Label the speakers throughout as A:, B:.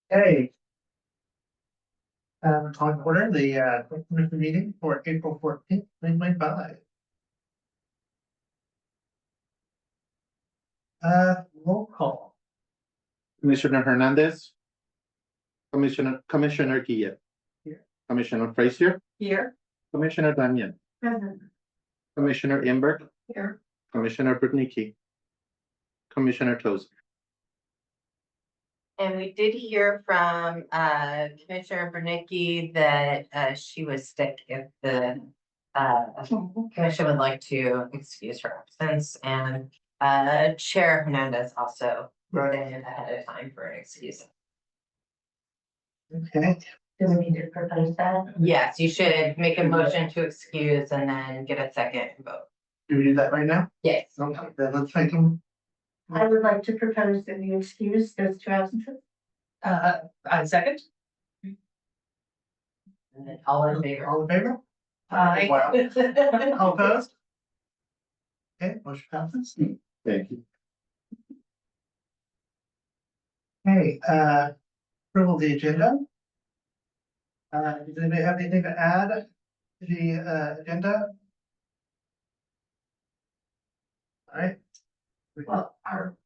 A: Hey, on order the commission meeting for April 14th, 2025. Roll call.
B: Commissioner Hernandez. Commissioner Guillen.
A: Here.
B: Commissioner Frazier.
A: Here.
B: Commissioner Daniel.
A: Present.
B: Commissioner Imberg.
A: Here.
B: Commissioner Brudnicki. Commissioner Tozer.
C: And we did hear from Commissioner Bernicki that she was sick. If the commission would like to excuse her absence, and Chair Hernandez also wrote in ahead of time for an excuse.
A: Okay.
C: Do we need to propose that? Yes, you should make a motion to excuse and then get a second vote.
A: Do we do that right now?
C: Yes.
A: Okay, then let's make them.
D: I would like to propose that you excuse those two absences.
C: Second. And then all in favor.
A: All in favor?
D: Aye.
A: All opposed? Okay, motion passes.
B: Thank you.
A: Hey, approval of the agenda. Does anybody have anything to add to the agenda? All right.
D: Well, our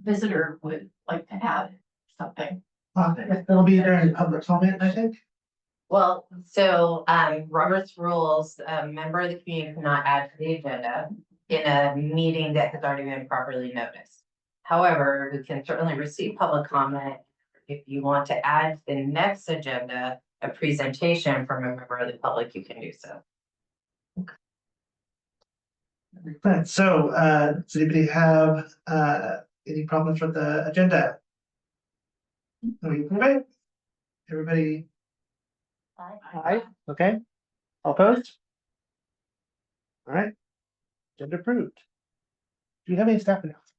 D: visitor would like to add something.
A: It'll be during public comment, I think.
C: Well, so Robert's rules, a member of the community cannot add to the agenda in a meeting that has already been properly noticed. However, we can certainly receive public comment. If you want to add to the next agenda, a presentation from a member of the public, you can do so.
A: Right, so does anybody have any problems with the agenda? Everybody? Aye. Okay. All opposed? All right. Agenda approved. Do you have any staff announcements?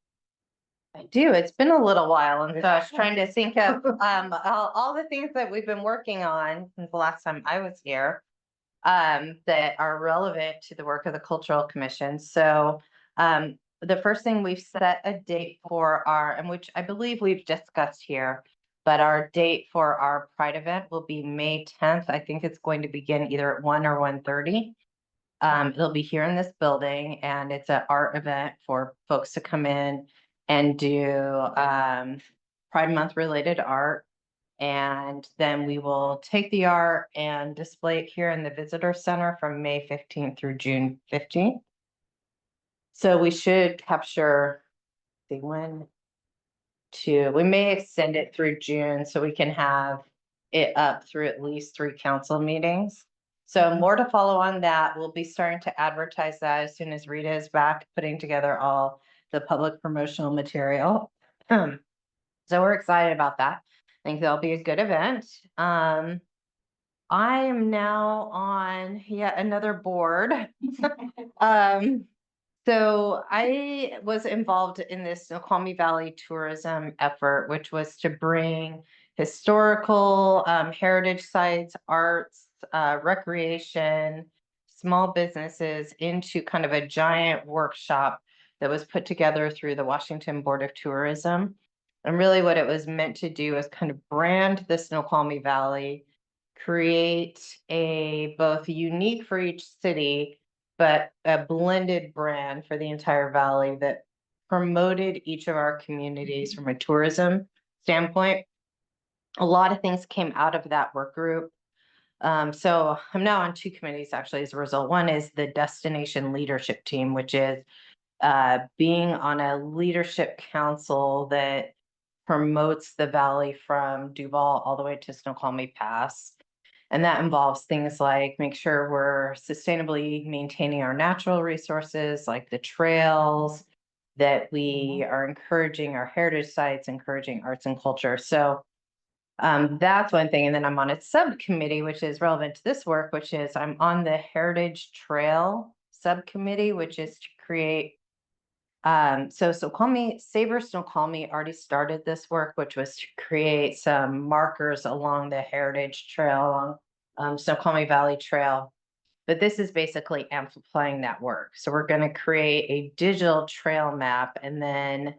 C: I do. It's been a little while, and so I was trying to think of all the things that we've been working on since the last time I was here that are relevant to the work of the Cultural Commission. So the first thing, we've set a date for our, and which I believe we've discussed here, but our date for our Pride event will be May 10th. I think it's going to begin either at 1 or 1:30. It'll be here in this building, and it's an art event for folks to come in and do Pride Month related art. And then we will take the art and display it here in the Visitor Center from May 15th through June 15th. So we should capture the 1, 2, we may extend it through June so we can have it up through at least 3 council meetings. So more to follow on that. We'll be starting to advertise that as soon as Rita is back, putting together all the public promotional material. So we're excited about that. I think that'll be a good event. I am now on yet another board. So I was involved in this Snoqualmie Valley tourism effort, which was to bring historical heritage sites, arts, recreation, small businesses into kind of a giant workshop that was put together through the Washington Board of Tourism. And really what it was meant to do is kind of brand the Snoqualmie Valley, create a both unique for each city, but a blended brand for the entire valley that promoted each of our communities from a tourism standpoint. A lot of things came out of that work group. So I'm now on 2 committees actually as a result. One is the destination leadership team, which is being on a leadership council that promotes the valley from Duvall all the way to Snoqualmie Pass. And that involves things like make sure we're sustainably maintaining our natural resources, like the trails, that we are encouraging our heritage sites, encouraging arts and culture. So that's one thing. And then I'm on a subcommittee, which is relevant to this work, which is I'm on the Heritage Trail subcommittee, which is to create so Sabre Snoqualmie already started this work, which was to create some markers along the Heritage Trail, along Snoqualmie Valley Trail. But this is basically amplifying that work. So we're gonna create a digital trail map, and then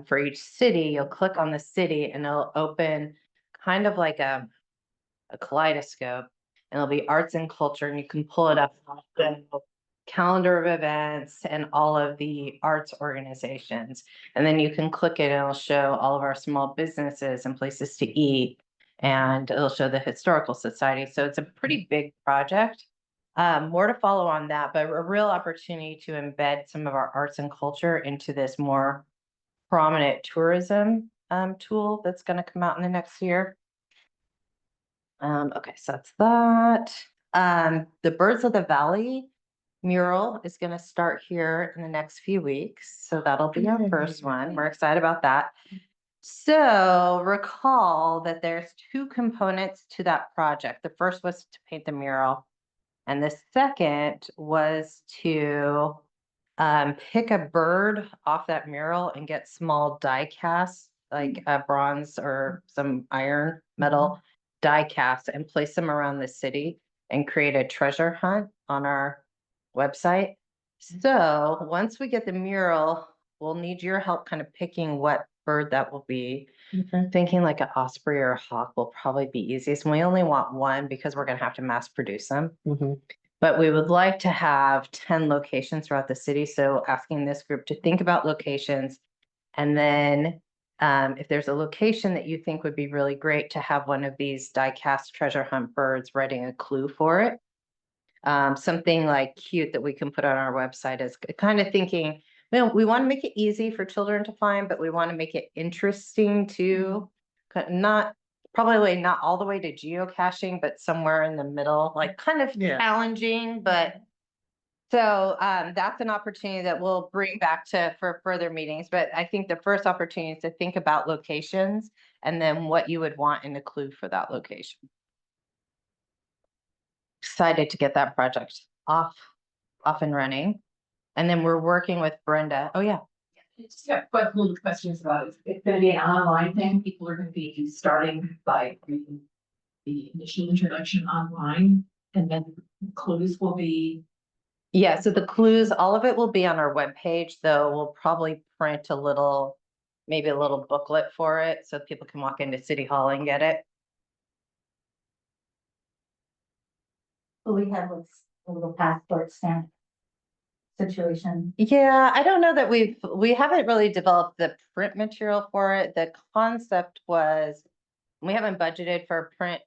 C: for each city, you'll click on the city and it'll open kind of like a kaleidoscope, and it'll be arts and culture, and you can pull it up on the calendar of events and all of the arts organizations. And then you can click it and it'll show all of our small businesses and places to eat, and it'll show the historical society. So it's a pretty big project. More to follow on that, but a real opportunity to embed some of our arts and culture into this more prominent tourism tool that's going to come out in the next year. Okay, so that's that. The Birds of the Valley mural is going to start here in the next few weeks. So that'll be our first one. We're excited about that. So recall that there's two components to that project. The first was to paint the mural, and the second was to pick a bird off that mural and get small die casts, like a bronze or some iron metal die casts, and place them around the city and create a treasure hunt on our website. So once we get the mural, we'll need your help kind of picking what bird that will be. Thinking like an osprey or a hawk will probably be easiest. And we only want one because we're going to have to mass produce them. But we would like to have 10 locations throughout the city. So asking this group to think about locations. And then if there's a location that you think would be really great, to have one of these die-cast treasure hunt birds writing a clue for it. Something like cute that we can put on our website is kind of thinking, we want to make it easy for children to find, but we want to make it interesting too. Not probably not all the way to geocaching, but somewhere in the middle, like kind of challenging, but so that's an opportunity that we'll bring back for further meetings. But I think the first opportunity is to think about locations and then what you would want in a clue for that location. Excited to get that project off and running. And then we're working with Brenda. Oh yeah.
D: Just got quite a little questions about it. It's gonna be an online thing. People are gonna be starting by reading the initial introduction online, and then clues will be.
C: Yeah, so the clues, all of it will be on our webpage, though we'll probably print maybe a little booklet for it so people can walk into City Hall and get it.
E: We have a little passport stamp situation.
C: Yeah, I don't know that we haven't really developed the print material for it. The concept was, we haven't budgeted for print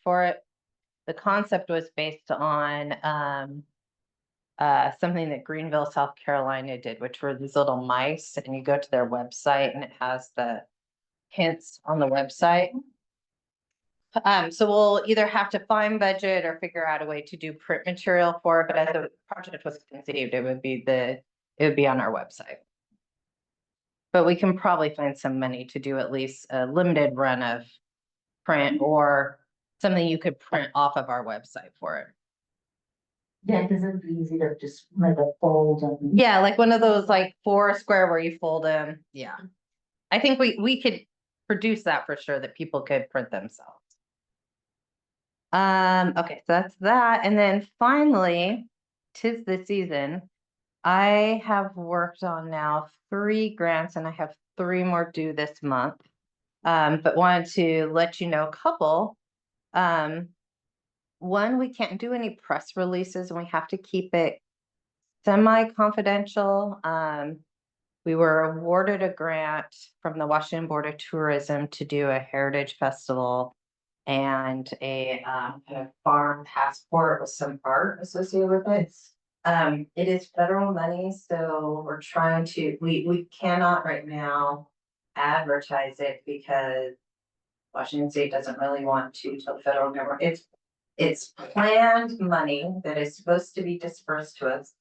C: for it. The concept was based on something that Greenville, South Carolina did, which were these little mice, and you go to their website and it has the hints on the website. So we'll either have to find budget or figure out a way to do print material for it, but as the project was conceived, it would be on our website. But we can probably find some money to do at least a limited run of print, or something you could print off of our website for it.
E: Yeah, because it'd be easy to just make a fold and.
C: Yeah, like one of those like 4 square where you fold them. Yeah. I think we could produce that for sure, that people could print themselves. Okay, so that's that. And then finally, 'tis the season. I have worked on now 3 grants, and I have 3 more due this month. But wanted to let you know a couple. One, we can't do any press releases, and we have to keep it semi-confidential. We were awarded a grant from the Washington Board of Tourism to do a heritage festival and a kind of farm passport with some art associated with it. It is federal money, so we're trying to, we cannot right now advertise it because Washington State doesn't really want to tell the federal government. It's planned money that is supposed to be dispersed to us.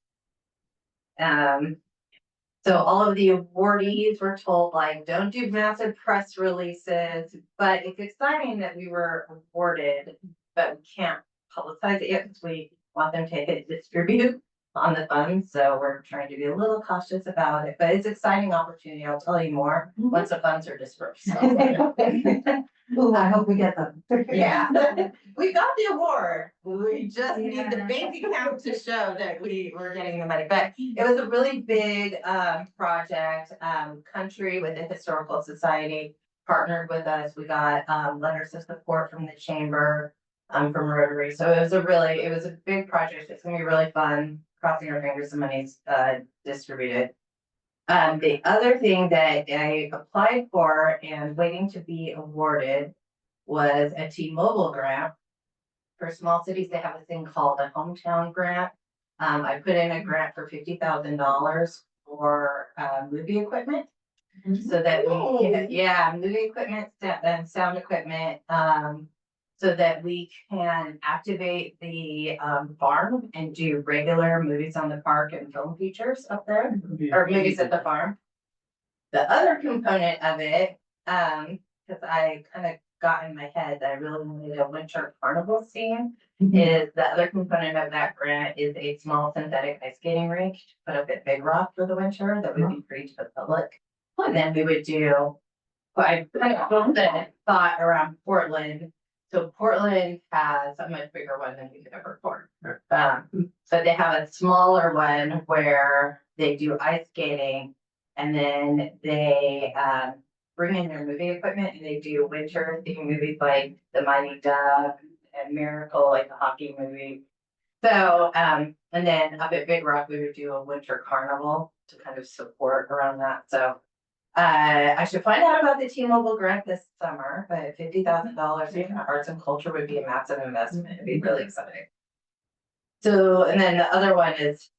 C: So all of the awardees were told, like, don't do massive press releases, but it's exciting that we were awarded, but we can't publicize it yet because we want them to hit distribute on the funds, so we're trying to be a little cautious about it, but it's exciting opportunity. I'll tell you more once the funds are dispersed.
E: Ooh, I hope we get them.
C: Yeah, we got the award. We just need the bank account to show that we're getting the money, but it was a really big project. Country with the Historical Society partnered with us. We got letters of support from the chamber, from Rotary. So it was a big project. It's gonna be really fun. Crossing our fingers the money's distributed. The other thing that I applied for and waiting to be awarded was a T-Mobile grant. For small cities, they have a thing called a hometown grant. I put in a grant for $50,000 for movie equipment. So that movie equipment and sound equipment, so that we can activate the farm and do regular movies on the park and film features up there, or movies at the farm. The other component of it, because I kind of got in my head that I really wanted a winter carnival scene, is the other component of that grant is a small synthetic ice skating rink to put up at Big Rock for the winter that would be free to the public. And then we would do, I kind of built that thought around Portland. So Portland has a much bigger one than we could ever afford. So they have a smaller one where they do ice skating, and then they bring in their movie equipment and they do winter theme movies like The Mighty Duck and Miracle, like the hockey movie. So, and then up at Big Rock, we would do a winter carnival to kind of support around that. So I should find out about the T-Mobile grant this summer, but $50,000 in arts and culture would be a massive investment. It'd be really exciting. So, and then the other one is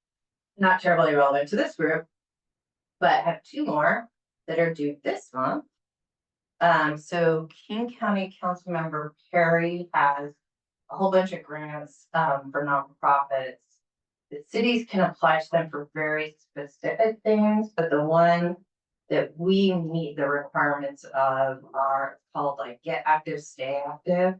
C: not terribly relevant to this group, but I have two more that are due this month. So King County Councilmember Perry has a whole bunch of grants for nonprofits. The cities can apply to them for very specific things, but the one that we meet the requirements of are called like Get Active, Stay Active.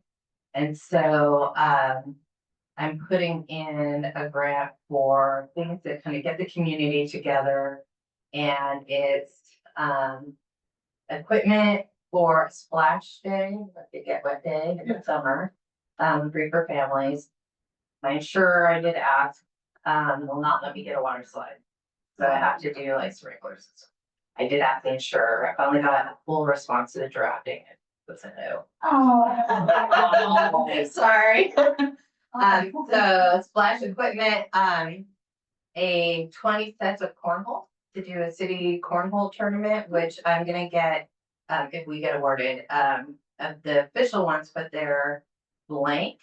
C: And so I'm putting in a grant for things that kind of get the community together, and it's equipment for a splash day, like the Get Wet Day in the summer, free for families. My insurer, I did ask, will not let me get a water slide. So I have to do like sprinklers. I did ask the insurer. I finally got a full response to the drafting. It was a no.
E: Oh.
C: Sorry. So splash equipment, a 20 sets of cornhole to do a city cornhole tournament, which I'm gonna get, if we get awarded, the official ones, but they're blank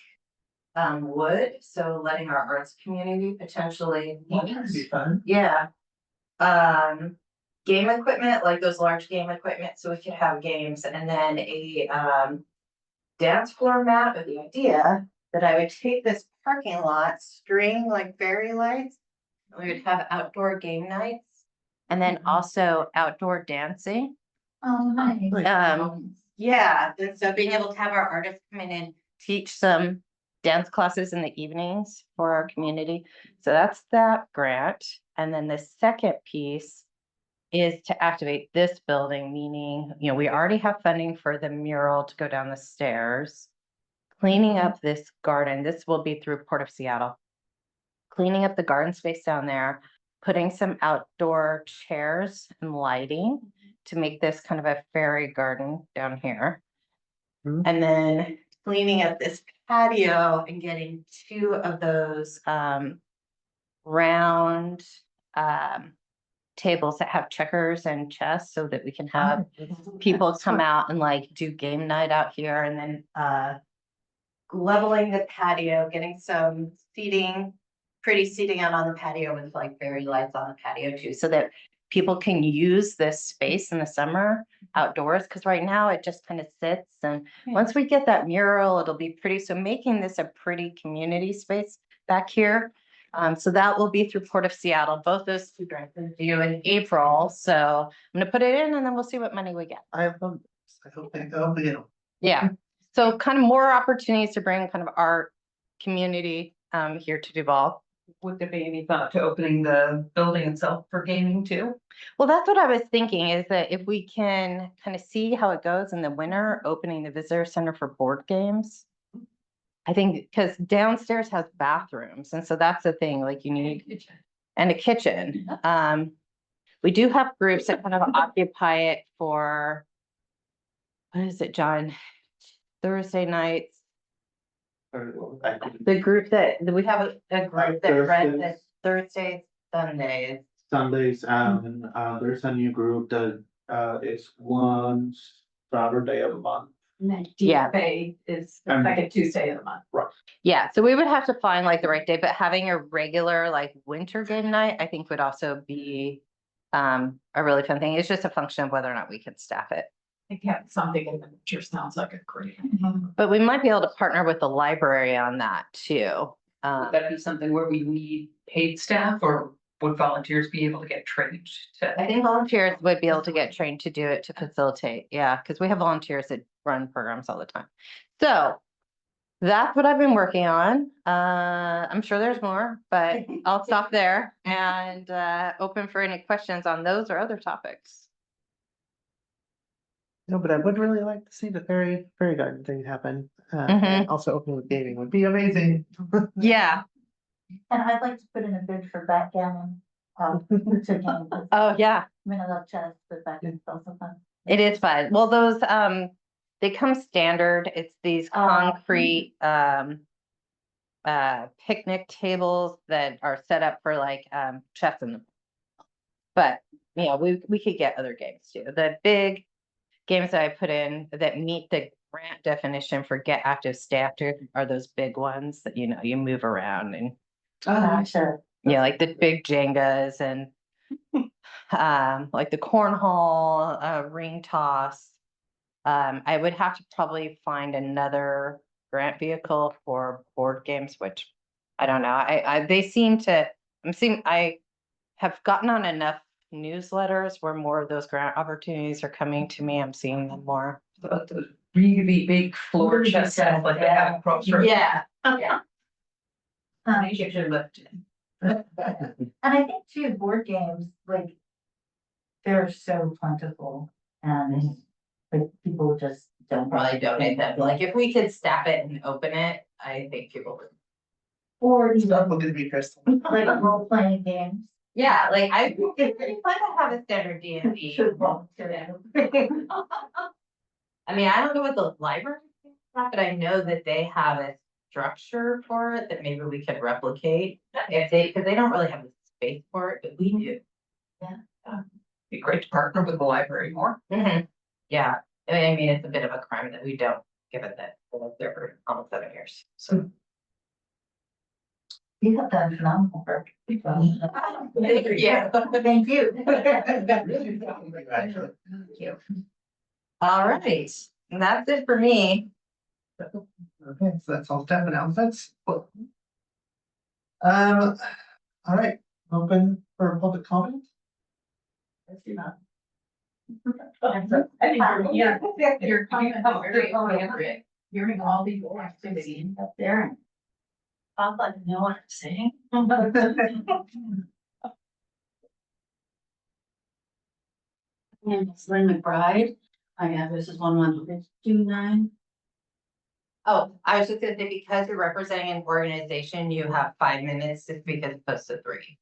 C: wood. So letting our arts community potentially.
A: That'd be fun.
C: Yeah. Game equipment, like those large game equipment, so we could have games, and then a dance floor mat with the idea that I would take this parking lot, string like fairy lights, and we would have outdoor game nights, and then also outdoor dancing.
E: Oh, nice.
C: Yeah, and so being able to have our artists come in and teach some dance classes in the evenings for our community. So that's that grant. And then the second piece is to activate this building, meaning, you know, we already have funding for the mural to go down the stairs. Cleaning up this garden, this will be through Port of Seattle. Cleaning up the garden space down there, putting some outdoor chairs and lighting to make this kind of a fairy garden down here. And then cleaning up this patio and getting two of those round tables that have checkers and chess, so that we can have people come out and like do game night out here, and then leveling the patio, getting some seating, pretty seating out on the patio with like fairy lights on the patio too, so that people can use this space in the summer outdoors, because right now it just kind of sits, and once we get that mural, it'll be pretty. So making this a pretty community space back here. So that will be through Port of Seattle. Both those two grants are due in April. So I'm gonna put it in and then we'll see what money we get.
A: I hope we get them.
C: Yeah. So kind of more opportunities to bring kind of art community here to Duvall.
F: would there be any thought to opening the building itself for gaming too?
C: Well, that's what I was thinking, is that if we can kind of see how it goes in the winter, opening the visitor center for board games. I think, because downstairs has bathrooms, and so that's the thing, like you need, and a kitchen. We do have groups that kind of occupy it for, what is it, John? Thursday nights, the group that, we have a group that rents it Thursdays, Sundays.
B: Sundays, and there's a new group that is one Saturday of the month.
D: And then
C: Yeah.
D: DFA is the
B: And-
D: second Tuesday of the month.
C: Yeah, so we would have to find like the right day, but having a regular like winter game night, I think would also be a really fun thing. It's just a function of whether or not we can staff it.
D: I think having something in the future sounds like a great.
C: But we might be able to partner with the library on that too.
F: Would that be something where we need paid staff, or would volunteers be able to get trained to?
C: I think volunteers would be able to get trained to do it, to facilitate, yeah, because we have volunteers that run programs all the time. So that's what I've been working on. I'm sure there's more, but I'll stop there and open for any questions on those or other topics.
A: No, but I would really like to see the fairy garden thing happen.
C: Mhm.
A: Also open with gaming would be amazing.
C: Yeah,
E: And I'd like to put in a bid for backgammon. To game. I
C: oh, yeah,
E: mean, I love chess, but backgammon's also fun.
C: it is fun. Well, those, they come standard. It's these
E: Oh.
C: concrete, picnic tables that are set up for like, chess and. But, yeah, we could get other games too. The big games that I put in that meet the grant definition for get active, stay active are those big ones that, you move around and,
E: Sure.
C: yeah, like the big Jengas and like the cornhole, ring toss. I would have to probably find another grant vehicle for board games, which I don't know. I have gotten on enough newsletters where more of those grant opportunities are coming to me. I'm seeing them more.
F: The really big floor
E: Really
F: chess
E: big
F: stuff like they have across.
C: Yeah.
E: Yeah.
F: I get your lift.
E: And I think too, board games, like, they're so plentiful and like people just don't.
C: Probably donate them. Like if we could staff it and open it, I think people would.
E: Or
A: Stop
E: even
A: looking at me, Crystal.
E: like role-playing games.
C: Yeah, like I think it's pretty fun to have a standard D and D.
E: Should walk to them.
C: I mean, I don't know what the library is, but I know that they have a structure for it that maybe we could replicate. If they, because they don't really have the space for it, but we do.
F: Be great to partner with the library more.
C: Yeah, I mean, it's a bit of a crime that we don't, given that we lived there for almost 7 years, so.
E: You have done phenomenal work.
C: Yeah.
E: Thank you.
A: Really, actually.
C: Thank you. All right, and that's it for me.
A: Okay, so that's all staff announcements. All right, open for public comment.
E: Let's do that.
D: I think you're coming up very appropriate, hearing all these activities
E: Up there.
D: I'd like to know what I'm saying.
G: And it's Lynn McBride. My address is 11529.
C: Oh, I was just gonna say, because you're representing an organization, you have 5 minutes to speak as opposed to 3.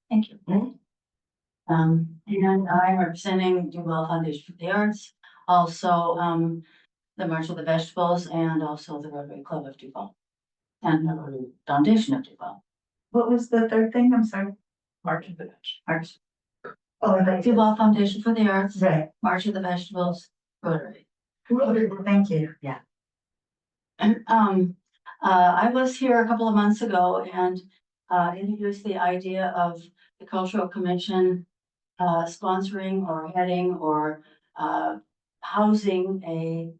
G: Thank you.
C: Mhm.
G: And I'm representing Duvall Foundation for the Arts, also, the March of the Vegetables and also the Rotary Club of Duvall. And the Rotary Foundation of Duvall.
E: What was the third thing? I'm sorry.
D: March of the Veg.
G: Arts,
E: Oh,
G: Duvall Foundation for the Arts,
E: right.
G: March of the Vegetables, Rotary.
E: Thank you. Yeah.
G: And, I was here a couple of months ago and, introduced the idea of the Cultural Commission, sponsoring or heading or, housing a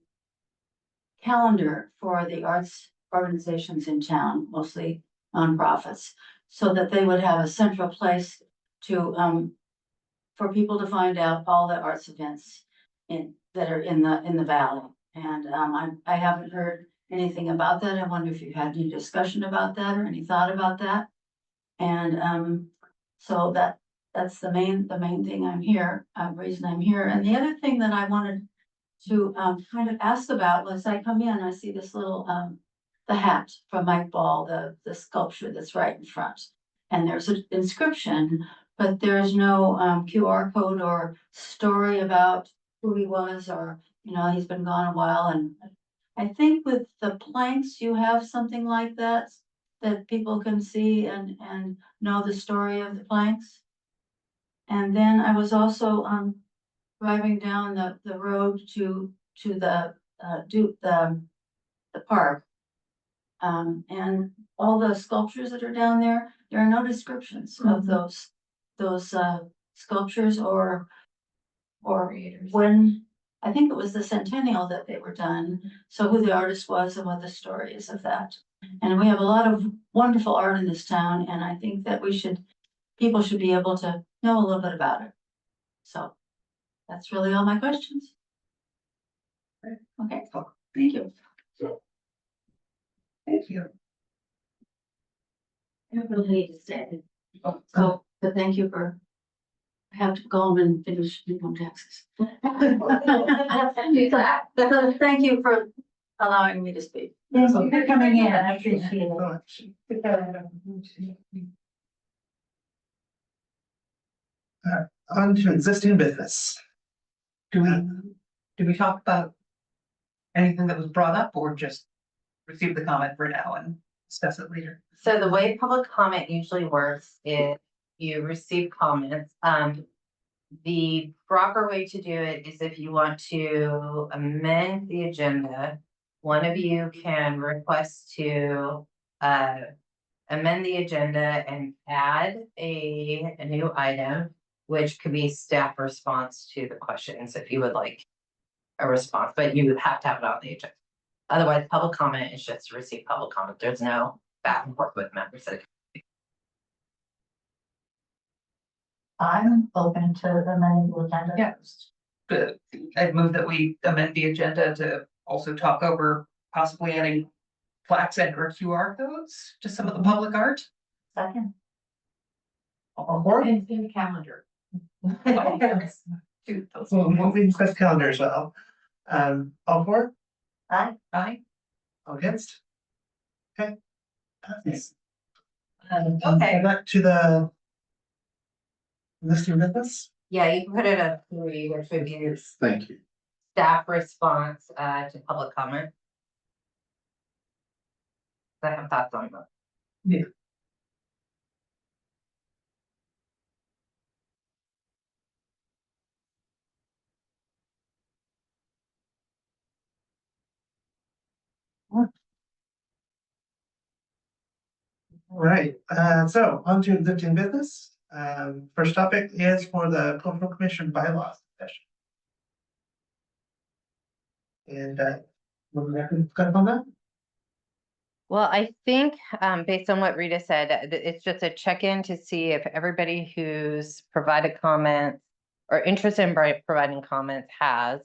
G: calendar for the arts organizations in town, mostly nonprofits, so that they would have a central place to, for people to find out all the arts events that are in the valley. And, I haven't heard anything about that. I wonder if you've had any discussion about that or any thought about that. And, so that's the main thing I'm here, reason I'm here. And the other thing that I wanted to, kind of ask about was I come in, I see this little, the hat from Mike Ball, the sculpture that's right in front. And there's an inscription, but there's no, QR code or story about who he was, or, he's been gone a while. And I think with the planks, you have something like that, that people can see and know the story of the planks. And then I was also, driving down the road to the, the park. And all the sculptures that are down there, there are no descriptions of those sculptures or when, I think it was the centennial that they were done, so who the artist was and what the story is of that. And we have a lot of wonderful art in this town, and I think that people should be able to know a little bit about it. So that's really all my questions. Okay, thank you.
A: Thank you.
G: I don't really need to say. So, but thank you for, I have to go home and finish income taxes. Thank you for allowing me to speak.
E: Thank you for coming in, I appreciate it.
A: Much. On to existing business.
F: Do we talk about anything that was brought up or just receive the comment for now and discuss it later?
C: So the way public comment usually works is you receive comments. The proper way to do it is if you want to amend the agenda, one of you can request to amend the agenda and add a new item, which could be staff response to the questions if you would like a response, but you would have to have it on the agenda. Otherwise, public comment is just to receive public comment. There's no back and forth with members.
E: I'm open to amending the agenda.
F: Yeah. Good. I'd move that we amend the agenda to also talk over possibly adding plaques and or QR codes to some of the public art.
E: Second.
A: All for it?
D: In the calendar.
F: Dude, those-
A: Well, we discuss calendar as well. All for it?
F: Aye.
A: All against? Okay. Passes.
C: Okay.
A: Back to the listing business.
C: Yeah, you can put it at 3, which would be
B: Thank you.
C: staff response to public comment. I have thoughts on that.
A: Right, so on to existing business. First topic is for the cultural commission bylaws session. And we'll discuss on that.
C: Well, I think, based on what Rita said, it's just a check-in to see if everybody who's provided comments or interested in providing comments has.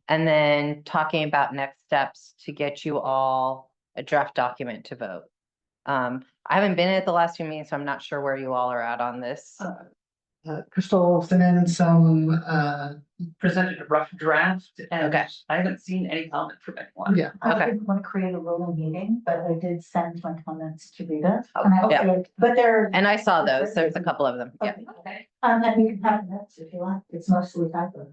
C: And then talking about next steps to get you all a draft document to vote. I haven't been at the last 2 meetings, so I'm not sure where you all are at on this.
A: Crystal sent in some,
F: Presented a rough draft and
C: Okay.
F: I haven't seen any comment from anyone.
A: yeah,
E: I
C: Okay.
E: didn't want to create a rolling meeting, but I did send my comments to Rita.
F: Oh,
E: And I
C: yeah.
E: also- But they're.
C: And I saw those, there's a couple of them, yeah.
E: Okay. And you can have minutes if you want, it's mostly typos.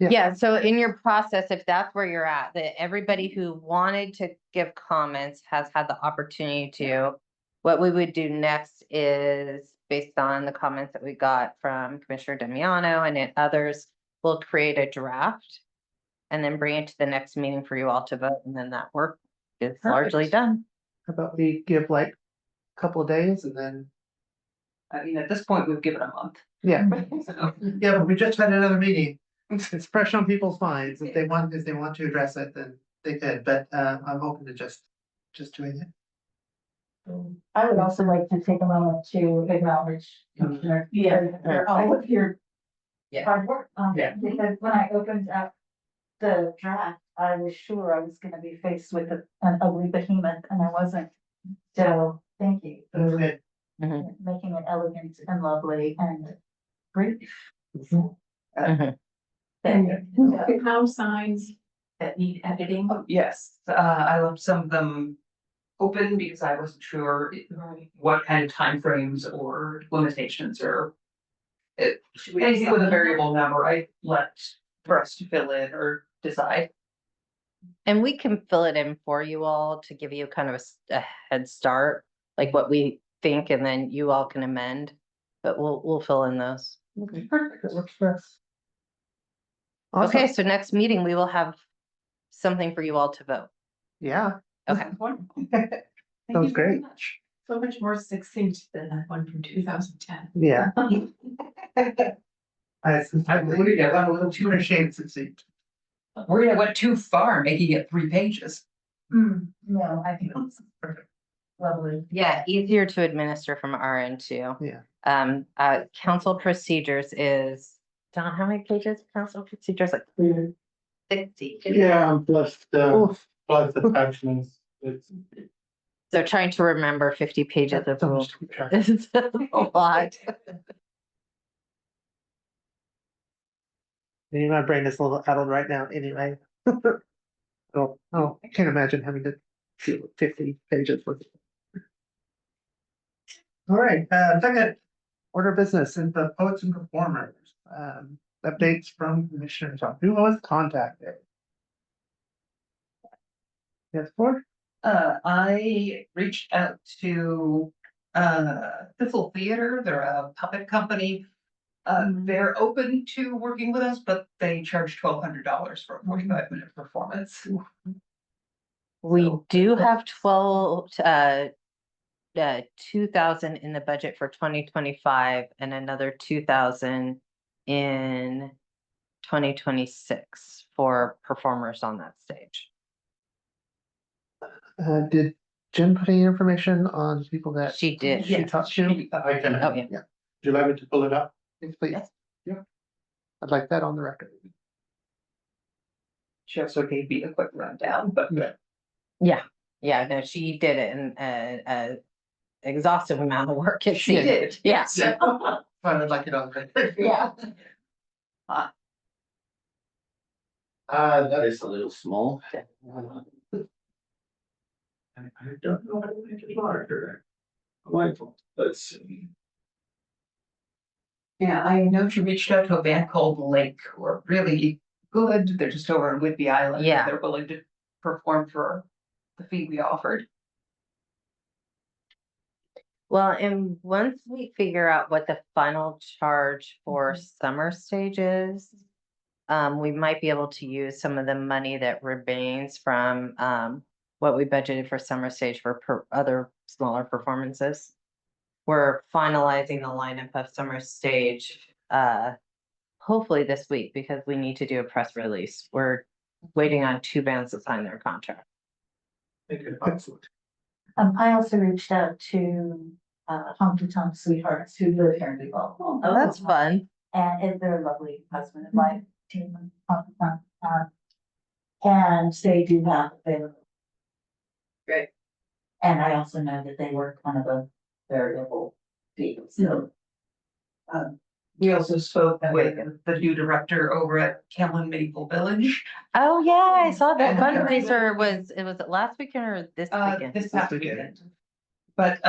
A: Yeah.
C: Yeah, so in your process, if that's where you're at, that everybody who wanted to give comments has had the opportunity to. What we would do next is, based on the comments that we got from Commissioner Damiano and then others, we'll create a draft. And then bring it to the next meeting for you all to vote, and then that work is largely
A: Perfect.
C: done.
A: how about we give like a couple of days and then,
F: I mean, at this point, we've given a month.
A: yeah.
F: So,
A: Yeah, but we just had another meeting. It's fresh on people's minds. If they want to address it, then they could, but I'm open to just doing it.
E: I would also like to take a moment to acknowledge Commissioner, all of your
C: Yeah.
E: hard work.
A: Yeah.
E: Because when I opened up the draft, I was sure I was gonna be faced with an ugly behemoth, and I wasn't. So, thank you
A: That's
E: for
A: good.
E: making it elegant and lovely and brief.
C: Mhm.
D: House signs that need editing.
F: Oh, yes, I left some of them open because I wasn't sure what kind of timeframes or limitations or anything with a variable number, I left for us to fill in or decide.
C: And we can fill it in for you all to give you kind of a head start, like what we think, and then you all can amend. But we'll fill in those.
A: Perfect, that works for us.
C: Okay,
A: Awesome.
C: so next meeting, we will have something for you all to vote.
A: Yeah,
C: Okay.
D: Wonderful.
A: sounds
D: Thank you very
A: great.
D: much. So much more succinct than that one from 2010.
A: Yeah. We're gonna a little too ashamed it seemed.
F: We're gonna went too far, making it 3 pages.
E: No, I think it's
A: Perfect.
E: lovely.
C: Yeah, easier to administer from our end too.
A: Yeah.
C: Council procedures is, Don, how many pages, council procedures, like 60?
B: Yeah, plus the attachments, it's.
C: So trying to remember 50 pages of
A: So much
C: rules.
A: to keep track.
C: It's a lot.
A: Maybe my brain is a little addled right now anyway. Oh, I can't imagine having to deal with 50 pages worth. All right, second order of business is the poets and performers. Updates from commissioners on who was contacted. Yes, for?
F: I reached out to, Duvall Theater, they're a puppet company. They're open to working with us, but they charge $1,200 for a 45-minute performance.
C: We do have 2,000 in the budget for 2025 and another 2,000 in 2026 for performers on that stage.
A: Did Jen put any information on people that
C: She did.
A: she talked to?
B: I can,
C: Oh, yeah.
A: Yeah.
B: would you like me to pull it up?
A: Yes, please.
C: Yes.
A: Yeah. I'd like that on the record.
F: She also gave me a quick rundown, but
C: Yeah, no, she did it in a exhaustive amount of work. It
F: she
C: seemed.
F: did.
C: Yeah.
A: I'd like it on the record.
C: Yeah.
B: That is a little small. I don't know how to make it larger. Mindful, let's see.
F: Yeah, I know she reached out to a band called Lake, who are really good. They're just over in Whidbey Island.
C: Yeah.
F: They're willing to perform for the fee we offered.
C: Well, and once we figure out what the final charge for summer stage is, we might be able to use some of the money that remains from what we budgeted for summer stage for other smaller performances. We're finalizing the lineup of summer stage hopefully this week because we need to do a press release. We're waiting on 2 bands to sign their contract.
A: Excellent.
E: I also reached out to Honky Tonk Sweethearts who live here in Duvall.
C: Oh, that's fun.
E: And they're a lovely husband and wife team. Honky Tonk, and they do have available.
C: Great.
E: And I also know that they work kind of a variable fee, so.
F: We also spoke with the new director over at Camlin Maple Village.
C: Oh, yeah, I saw that
F: And-
C: fundraiser was it last weekend or this weekend?
F: This past weekend. But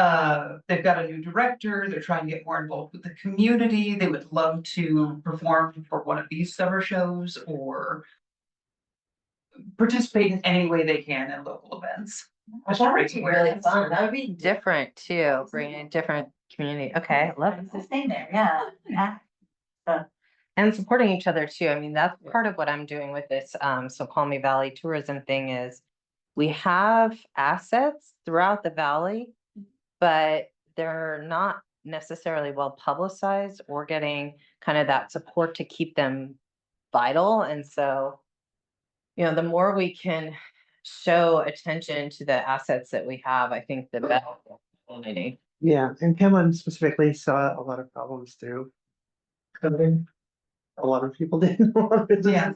F: they've got a new director, they're trying to get more involved with the community, they would love to perform for one of these summer shows or participate in any way they can in local events.
C: That would be really fun. That would be different too, bringing a different community. Okay, love it.
E: Sustain there, yeah.
C: And supporting each other too. I mean, that's part of what I'm doing with this Snoqualmie Valley tourism thing is we have assets throughout the valley, but they're not necessarily well publicized or getting kind of that support to keep them vital. And so, the more we can show attention to the assets that we have, I think the better.
A: Yeah, and Cameron specifically saw a lot of problems through COVID. A lot of people didn't want to.
F: Yeah.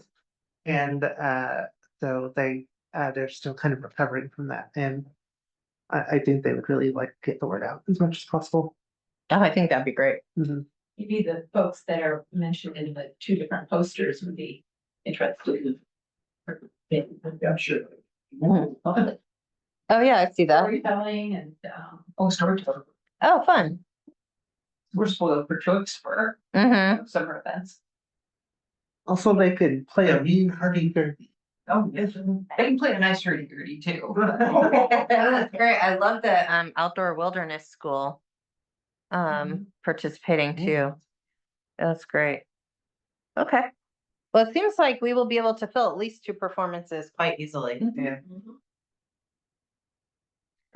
B: And so they're still kind of recovering from that, and I think they would really like to get the word out as much as possible.
C: Oh, I think that'd be great.
B: Mhm.
D: Maybe the folks that are mentioned in the two different posters would be interested.
F: Yeah, sure.
C: Oh, yeah, I see that.
D: Storytelling and,
F: Oh, storytelling.
C: Oh, fun.
F: We're spoiled for choice for
C: Mm-hmm.
F: summer events.
B: Also, they could play a mean hurdy-gurdy.
F: Oh, yes. They can play a nice hurdy-gurdy too.
C: That's great. I love the outdoor wilderness school participating too. That's great. Okay. Well, it seems like we will be able to fill at least 2 performances quite easily.
B: Yeah.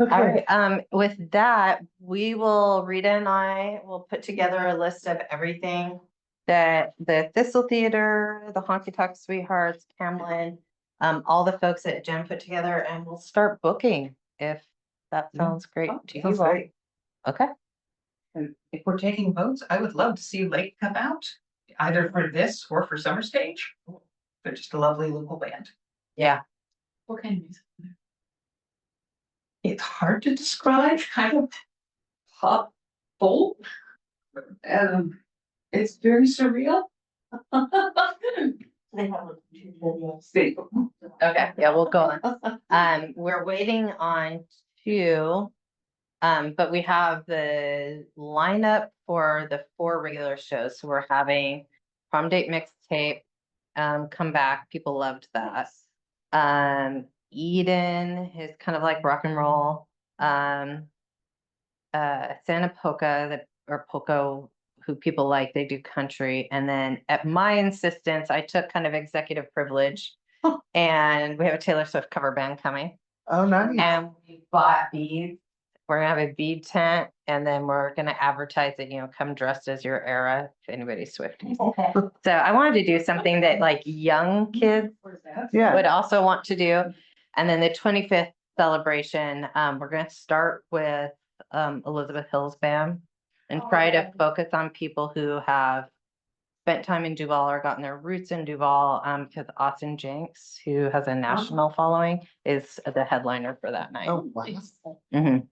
C: All right, with that, Rita and I will put together a list of everything that the Thistle Theater, the Honky Tonk Sweethearts, Camlin, all the folks at Jen put together, and we'll start booking if that sounds great to you
F: Sounds
C: all.
F: great.
C: Okay,
F: And if we're taking votes, I would love to see Lake come out, either for this or for Summer Stage. They're just a lovely local band.
C: yeah.
D: what kind of music?
F: It's hard to describe, kind of pop folk. It's very surreal.
E: They have two videos.
C: Okay, yeah, we'll go on. We're waiting on 2. But we have the lineup for the 4 regular shows. So we're having Prom Date Mixtape come back. People loved that. Eden is kind of like rock and roll. Santa Polka or Poco, who people like, they do country. And then at my insistence, I took kind of executive privilege, and we have a Taylor Swift cover band coming.
B: Oh, nice.
C: And we bought beads. We're gonna have a bead tent, and then we're gonna advertise it, come dressed as your era, if anybody's Swifties. So I wanted to do something that like young kids
B: Yeah.
C: would also want to do. And then the 25th celebration, we're gonna start with Elizabeth Hill's band and try to focus on people who have spent time in Duvall or gotten their roots in Duvall, because Austin Jenks, who has a national following, is the headliner for that night.
B: Oh, wow.
C: Mhm.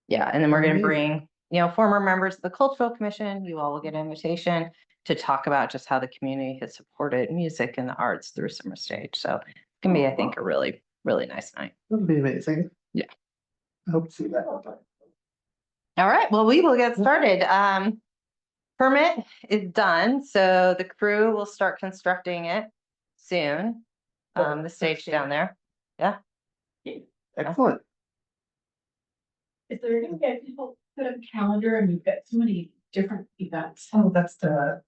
C: Yeah, and then we're gonna
B: Amazing.
C: bring, former members of the Cultural Commission. You all will get an invitation to talk about just how the community has supported music and the arts through Summer Stage. So it's gonna be, I think, a really, really nice night.
B: That'd be amazing.
C: Yeah.
B: I hope to see that.
C: All right, well, we will get started. Permit is done, so the crew will start constructing it soon. The stage down there. Yeah.
B: Excellent.
D: Is there gonna be people put a calendar and we've got so many different events?
F: Oh, that's the.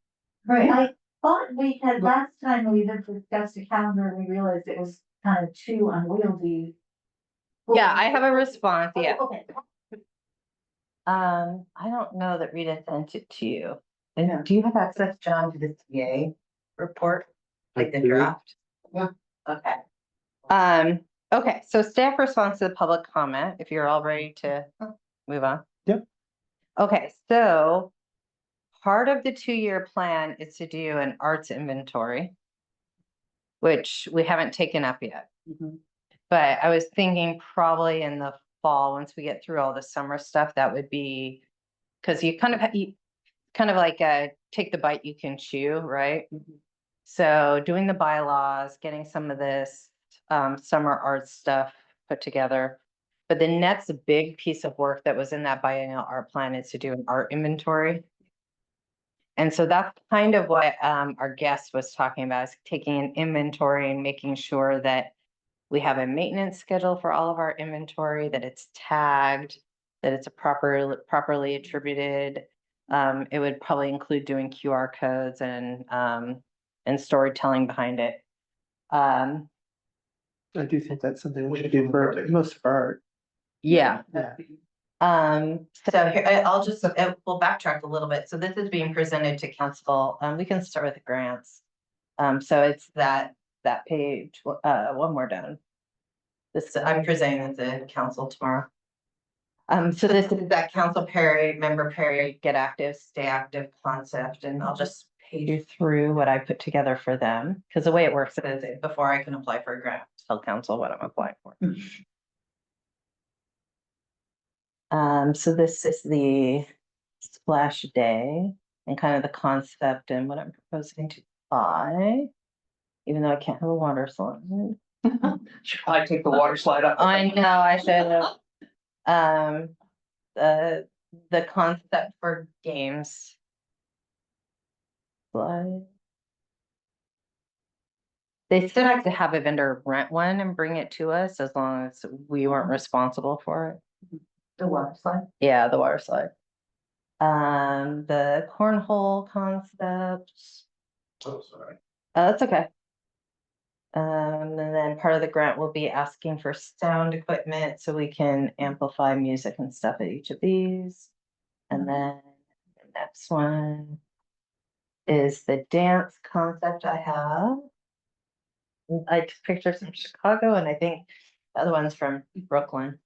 E: Right, I thought we had, last time we had discussed a calendar, and we realized it was kind of too unwieldy.
C: Yeah, I have a response, yeah.
E: Okay.
C: I don't know that Rita sent it to you. And do you have access, John, to the TA report, like the
B: do.
C: draft?
F: Yeah.
C: Okay. Okay, so staff response to the public comment, if you're all ready to move on.
B: Yep.
C: Okay, so part of the 2-year plan is to do an arts inventory, which we haven't taken up yet. But I was thinking probably in the fall, once we get through all the summer stuff, that would be, because you kind of like take the bite you can chew, right? So doing the bylaws, getting some of this summer art stuff put together. But the next big piece of work that was in that biennial art plan is to do an art inventory. And so that's kind of what our guest was talking about, is taking an inventory and making sure that we have a maintenance schedule for all of our inventory, that it's tagged, that it's properly attributed. It would probably include doing QR codes and storytelling behind it.
B: I do think that's something we should do for most of our art.
C: Yeah.
B: Yeah.
C: So here, we'll backtrack a little bit. So this is being presented to council. We can start with the grants. So it's that page, one more down. I'm presenting at the council tomorrow. So this is that Council Perry, Member Perry, Get Active, Stay Active concept, and I'll just page you through what I put together for them, because the way it works is before I can apply for a grant, tell council what I'm applying for. So this is the splash day and kind of the concept and what I'm proposing to buy. Even though I can't have a water slide.
F: Should probably take the water slide up.
C: I know, I should have. The concept for games. Slide. They still like to have a vendor rent one and bring it to us as long as we weren't responsible for it.
E: The water slide.
C: Yeah, the water slide. The cornhole concept.
A: Oh, sorry.
C: That's okay. And then part of the grant will be asking for sound equipment so we can amplify music and stuff at each of these. And then the next one is the dance concept I have. I took pictures from Chicago and I think the other one's from Brooklyn.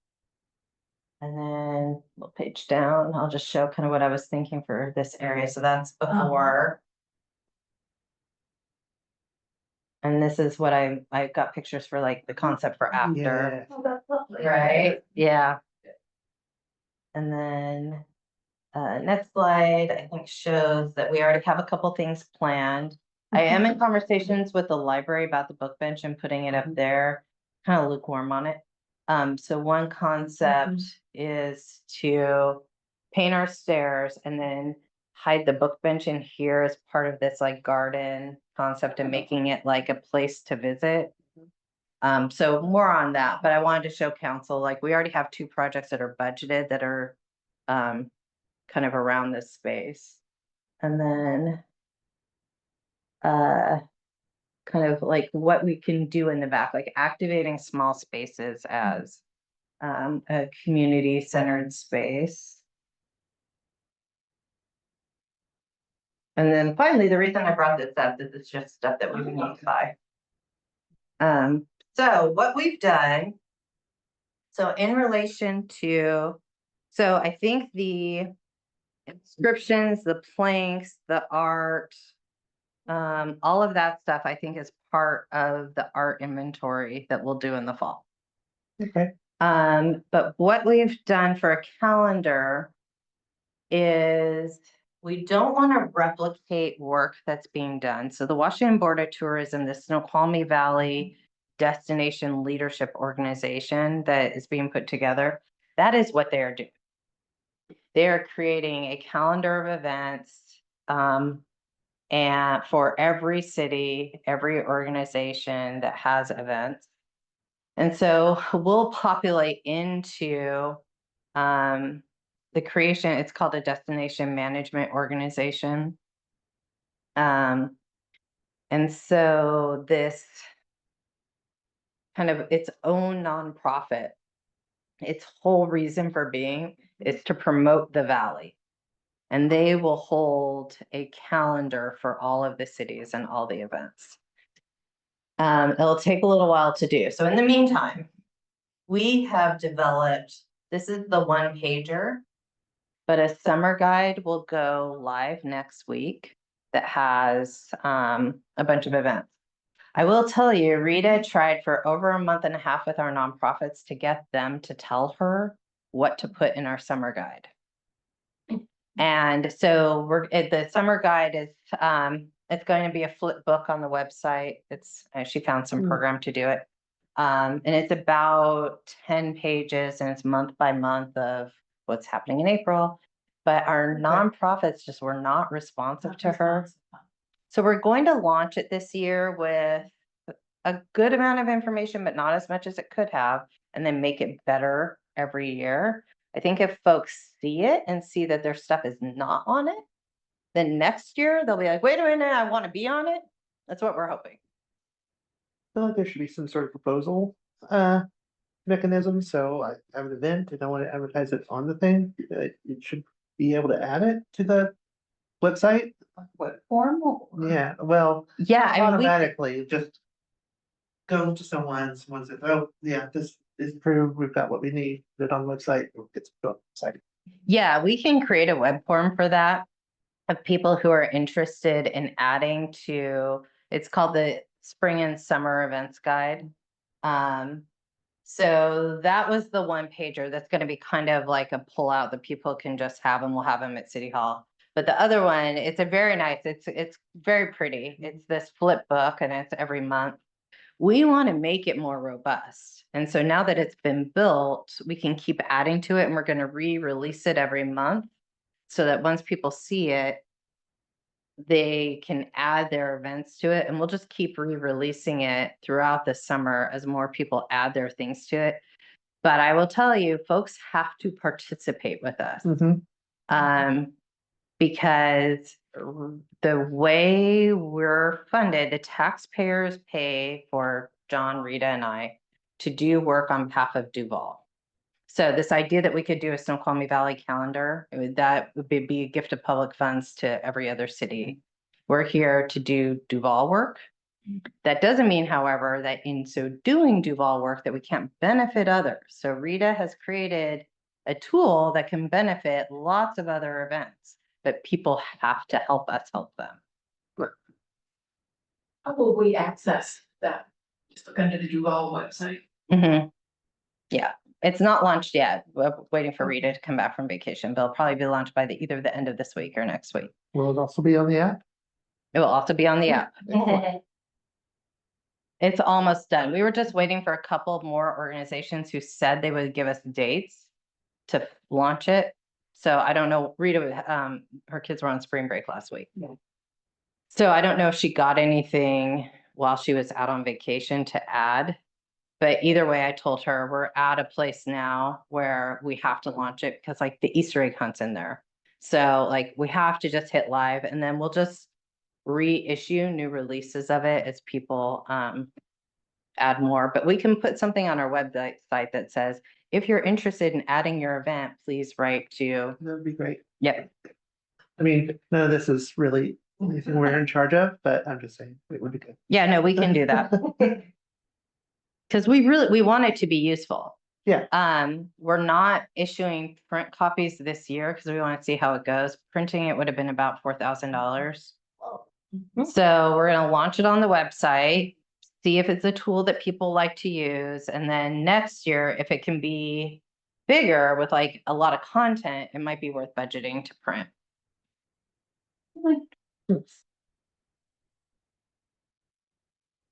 C: And then we'll page down, I'll just show kind of what I was thinking for this area. So that's before. And this is what I got pictures for, like the concept for after.
E: Oh, that's lovely.
C: Right, yeah. And then next slide, I think shows that we already have a couple things planned. I am in conversations with the library about the book bench and putting it up there, kind of lukewarm on it. So one concept is to paint our stairs and then hide the book bench in here as part of this like garden concept and making it like a place to visit. So more on that, but I wanted to show council, like we already have 2 projects that are budgeted that are kind of around this space. And then kind of like what we can do in the back, like activating small spaces as a community centered space. And then finally, the reason I brought this up is it's just stuff that we need to buy. So what we've done, so in relation to, so I think the inscriptions, the planks, the art, all of that stuff, I think is part of the art inventory that we'll do in the fall.
B: Okay.
C: But what we've done for a calendar is we don't want to replicate work that's being done. So the Washington Board of Tourism, the Snoqualmie Valley Destination Leadership Organization that is being put together, that is what they are doing. They are creating a calendar of events and for every city, every organization that has events. And so we'll populate into the creation, it's called a destination management organization. And so this kind of its own nonprofit, its whole reason for being is to promote the valley. And they will hold a calendar for all of the cities and all the events. It'll take a little while to do. So in the meantime, we have developed, this is the 1-pager, but a summer guide will go live next week that has a bunch of events. I will tell you, Rita tried for over a month and a half with our nonprofits to get them to tell her what to put in our summer guide. And so the summer guide is, it's going to be a flip book on the website. It's, she found some program to do it. And it's about 10 pages and it's month by month of what's happening in April. But our nonprofits just were not responsive to her. So we're going to launch it this year with a good amount of information, but not as much as it could have, and then make it better every year. I think if folks see it and see that their stuff is not on it, then next year they'll be like, wait a minute, I want to be on it. That's what we're hoping.
B: I feel like there should be some sort of proposal mechanism. So I have an event and I want to advertise it on the thing. It should be able to add it to the website.
F: What form?
B: Yeah, well,
C: Yeah, I mean,
B: automatically just go to someone says, oh, yeah, this is approved. We've got what we need. Put it on the website. It gets put on the website.
C: yeah, we can create a web form for that. of people who are interested in adding to, it's called the Spring and Summer Events Guide. So that was the one pager that's gonna be kind of like a pullout that people can just have, and we'll have them at City Hall. But the other one, it's a very nice, it's very pretty. It's this flip book and it's every month. We want to make it more robust. And so now that it's been built, we can keep adding to it, and we're going to re-release it every month so that once people see it, they can add their events to it, and we'll just keep re-releasing it throughout the summer as more people add their things to it. But I will tell you, folks have to participate with us. Because the way we're funded, the taxpayers pay for John, Rita, and I to do work on behalf of Duvall. So this idea that we could do a Snoqualmie Valley calendar, that would be a gift of public funds to every other city. We're here to do Duvall work. That doesn't mean, however, that in so doing Duvall work that we can't benefit others. So Rita has created a tool that can benefit lots of other events, but people have to help us help them.
D: How will we access that? Just look under the Duvall website.
C: Yeah, it's not launched yet. We're waiting for Rita to come back from vacation, but it'll probably be launched by either the end of this week or next week.
B: Will it also be on the app?
C: It will also be on the app.
B: Excellent.
C: It's almost done. We were just waiting for a couple more organizations who said they would give us dates to launch it. So I don't know, Rita, her kids were on spring break last week.
D: Yeah.
C: So I don't know if she got anything while she was out on vacation to add. But either way, I told her we're at a place now where we have to launch it because like the Easter egg hunt's in there. So like we have to just hit live, and then we'll just reissue new releases of it as people add more. But we can put something on our website that says, if you're interested in adding your event, please write to.
B: That'd be great.
C: Yep.
B: I mean, none of this is really anything we're in charge of, but I'm just saying it would be good.
C: Yeah, no, we can do that. Because we want it to be useful.
B: Yeah.
C: We're not issuing print copies this year because we want to see how it goes. Printing it would have been about $4,000. So we're going to launch it on the website, see if it's a tool that people like to use. And then next year, if it can be bigger with like a lot of content, it might be worth budgeting to print.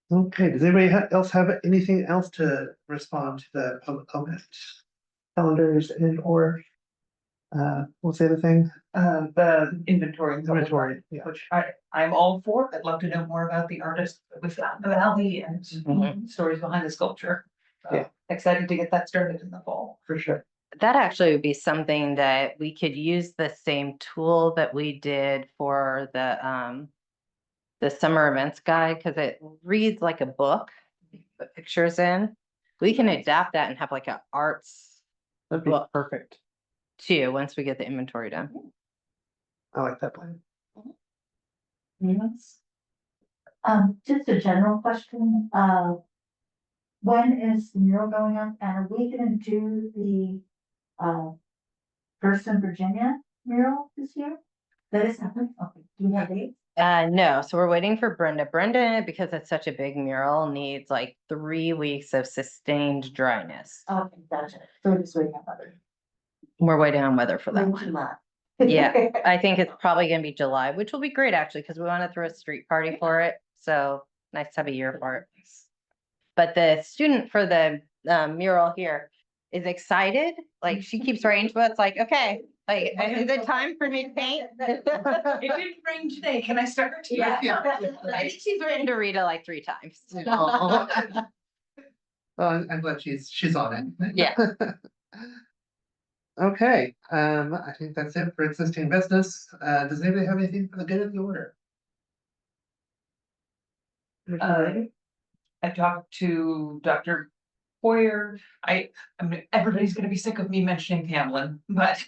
B: Okay, does anybody else have anything else to respond to the public comment? Calendars and or what's the other thing?
F: The inventory.
B: Inventory, yeah.
F: Which I'm all for. I'd love to know more about the artist that we found in the valley and stories behind the sculpture.
B: Yeah.
F: Excited to get that started in the fall.
B: For sure.
C: That actually would be something that we could use the same tool that we did for the summer events guide, because it reads like a book, put pictures in. We can adapt that and have like an arts
B: That'd be
C: book
B: perfect.
C: too, once we get the inventory done.
B: I like that plan.
E: Yes. Just a general question, when is the mural going up, and are we gonna do the, First in Virginia mural this year? That is happening, okay, do we have dates?
C: No, so we're waiting for Brenda. Brenda, because it's such a big mural, needs like 3 weeks of sustained dryness.
E: Okay, gotcha, so we're just waiting on weather.
C: We're waiting on weather for that one.
E: July.
C: Yeah, I think it's probably gonna be July, which will be great actually, because we want to throw a street party for it. So nice to have a year for it. But the student for the mural here is excited. Like she keeps writing to us like, okay, like, is it time for me to paint?
F: It didn't rain today. Can I start?
C: Yeah. I think she's written to Rita like 3 times.
B: Well, I'm glad she's on it.
C: Yeah.
B: Okay, I think that's it for existing business. Does anybody have anything for the good of the order?
F: I talked to Dr. Hoyer. I mean, everybody's gonna be sick of me mentioning Hamlin, but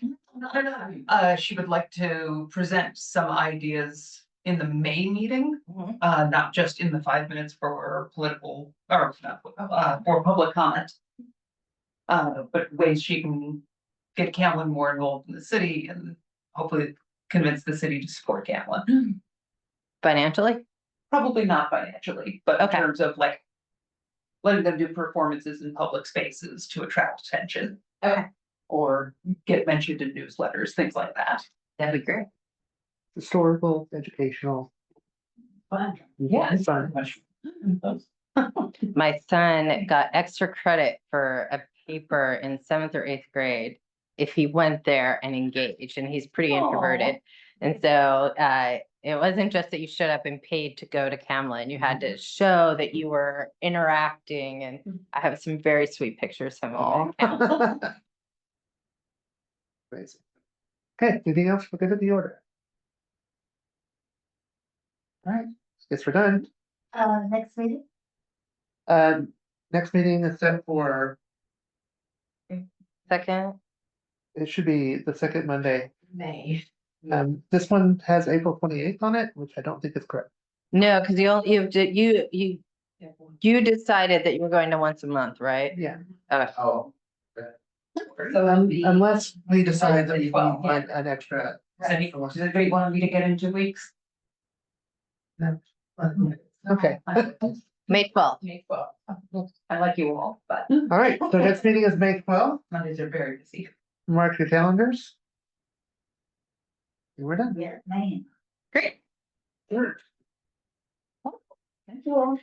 F: she would like to present some ideas in the May meeting, not just in the 5 minutes for political or for public comment. But ways she can get Hamlin more involved in the city and hopefully convince the city to support Camlin.
C: Financially?
F: Probably not financially, but in
C: Okay.
F: terms of like letting them do performances in public spaces to attract attention.
C: Okay.
F: Or get mentioned in newsletters, things like that.
C: That'd be great.
B: Historical, educational.
D: Fun.
F: Yeah,
B: It's fun.
F: much.
C: My son got extra credit for a paper in 7th or 8th grade if he went there and engaged, and he's pretty introverted. And so it wasn't just that you showed up and paid to go to Camlin. You had to show that you were interacting, and I have some very sweet pictures of him.
B: Amazing. Okay, anything else? We're good at the order. All right, guess we're done.
E: Next meeting?
B: Next meeting is set for,
C: Second,
B: it should be the second Monday.
D: May.
B: This one has April 28th on it, which I don't think is correct.
C: no, because you decided that you were going to once a month, right?
B: Yeah.
C: Okay.
A: Oh.
D: So it'll be-
B: Unless we decide that we
F: 12,
B: want an extra.
D: Does anybody want me to get in 2 weeks?
B: Okay,
C: May 12th.
D: May 12th. I like you all, but
B: all right, so next meeting is May 12th.
D: Mondays are very busy.
B: Mark your calendars. And we're done.
E: Yeah, man.
C: Great.
B: Sure.
E: Thank you.